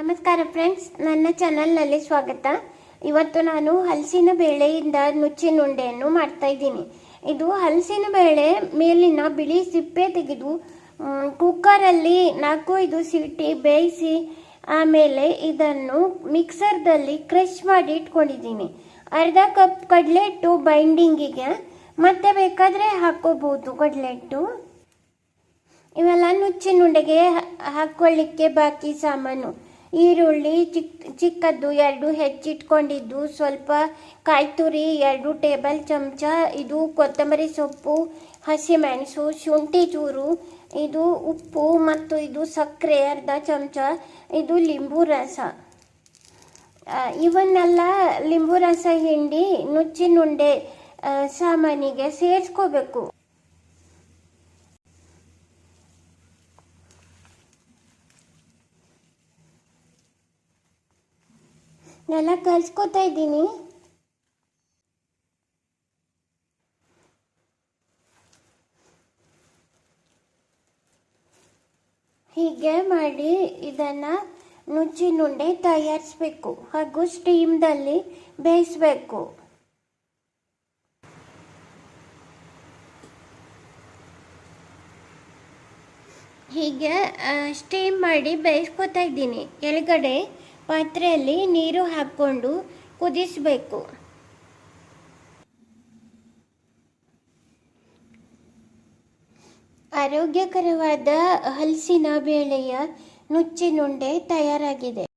ನಮಸ್ಕಾರ ಫ್ರೆಂಡ್ಸ್, ನನ್ನ ಚಾನಲ್ನಲ್ಲಿ ಸ್ವಾಗತ. ಇವತ್ತು ನಾನು ಹಲಸಿನ ಬೇಳೆಯಿಂದ ನುಚ್ಚಿನ ಉಂಡೆಯನ್ನು ಮಾಡ್ತಾ ಇದ್ದೀನಿ. ಇದು ಹಲಸಿನ ಬೇಳೆ ಮೇಲಿನ ಬಿಳಿ ಸಿಪ್ಪೆ ತೆಗೆದು ಕುಕ್ಕರಲ್ಲಿ 4-5 ಸೀಟಿ ಬೇಯಿಸಿ ಆಮೇಲೆ ಇದನ್ನು ಮಿಕ್ಸರ್ದಲ್ಲಿ ಕ್ರಷ್ ಮಾಡಿ ಇಟ್ಕೊಂಡಿದ್ದೀನಿ. ಅರ್ಧ ಕಪ್ ಕಡಲೆ ಹಿಟ್ಟು ಬೈಂಡಿಂಗಿಗೆ, ಮತ್ತೆ ಬೇಕಾದರೆ ಹಾಕೋಬಹುದು ಕಡಲೆ ಹಿಟ್ಟು. ಇವೆಲ್ಲ ನುಚ್ಚಿನ ಉಂಡೆಗೆ ಹಾಕೊಳ್ಳಿಕ್ಕೆ ಬಾಕಿ ಸಾಮಾನು: ಈರುಳ್ಳಿ ಚಿಕ್ಕದ್ದು 2 ಹೆಚ್ಚಿಟ್ಕೊಂಡಿದ್ದು, ಸ್ವಲ್ಪ ಕಾಯಿ ತುರಿ 2 ಟೇಬಲ್ ಚಮಚ, ಇದು ಕೊತ್ತಂಬರಿ ಸೊಪ್ಪು, ಹಸಿಮೆಣಸು, ಶುಂಠಿ ಚೂರು, ಇದು ಉಪ್ಪು ಮತ್ತು ಇದು ಸಕ್ಕರೆ ಅರ್ಧ ಚಮಚ, ಇದು ಲಿಂಬು ರಸ. ಇವನ್ನೆಲ್ಲ ಲಿಂಬು ರಸ ಹಿಂಡಿ ನುಚ್ಚಿನ ಉಂಡೆ ಸಾಮಾನಿಗೆ ಸೇರಿಸ್ಕೋಬೇಕು. ಎಲ್ಲ ಕಲಿಸ್ಕೊತಾ ಇದ್ದೀನಿ. ಹೀಗೆ ಮಾಡಿ ಇದನ್ನು ನುಚ್ಚಿನ ಉಂಡೆ ತಯಾರಿಸಬೇಕು ಹಾಗೂ ಸ್ಟೀಮ್ದಲ್ಲಿ ಬೇಯಿಸಬೇಕು. ಹೀಗೆ ಸ್ಟೀಮ್ ಮಾಡಿ ಬೇಯಿಸ್ಕೊತಾ ಇದ್ದೀನಿ. ಕೆಳಗಡೆ ಪಾತ್ರೆಯಲ್ಲಿ ನೀರು ಹಾಕ್ಕೊಂಡು ಕುದಿಸಬೇಕು. ಆರೋಗ್ಯಕರವಾದ ಹಲಸಿನ ಬೇಳೆಯ ನುಚ್ಚಿನ ಉಂಡೆ ತಯಾರಾಗಿದೆ.